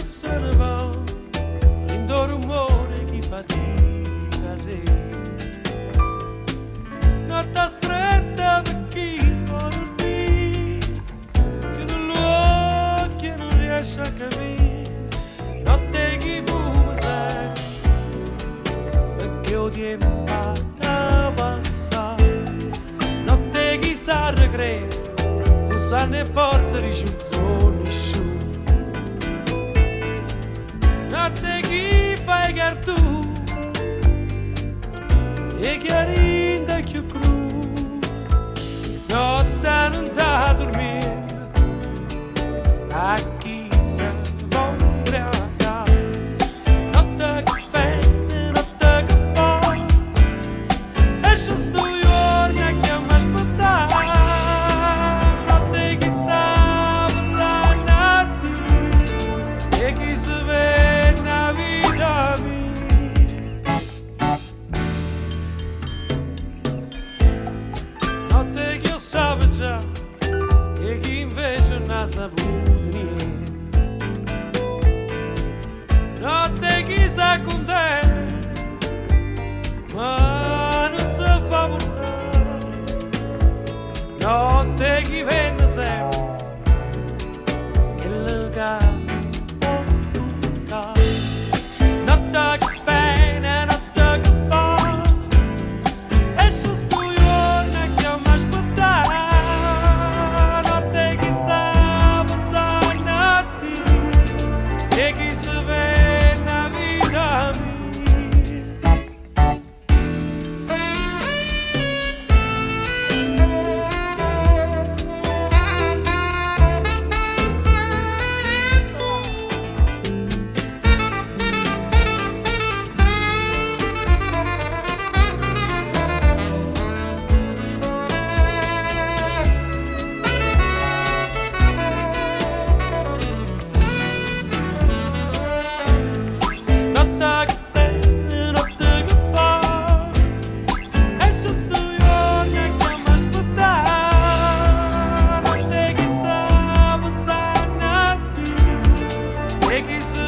se ne va, in do rumore chi fatica sera. Notte astretta per chi vuole dormire, chiude gli occhi e non riesce a capire. Notte chi fuma sera, perché ho tiempo da passà. Notte chi sa recrede, Bussanno e porte, riesce, nisciuno. Notte chi fa i cartune e chiarinda più cru. Notte non da dormire a chi se va ubriacare. Notte che viene, notte che va, esce sto giorno a chi mi aspettare. Notte chi sta pensando a te e chi si vede na vita mia. Notte che io sapevo già e chi invece non ha saputo niente. Notte chi sa con te ma non si fa portare. Notte chi venne sempre che le gambe può toccare. Notte che viene, notte che va, esce sto giorno e chi mi aspettare. Notte chi sta pensando a te e chi si vede na vita mia. Notte che viene, notte che va, esce sto giorno e chi mi aspettare. Notte chi sta pensando a te e chi si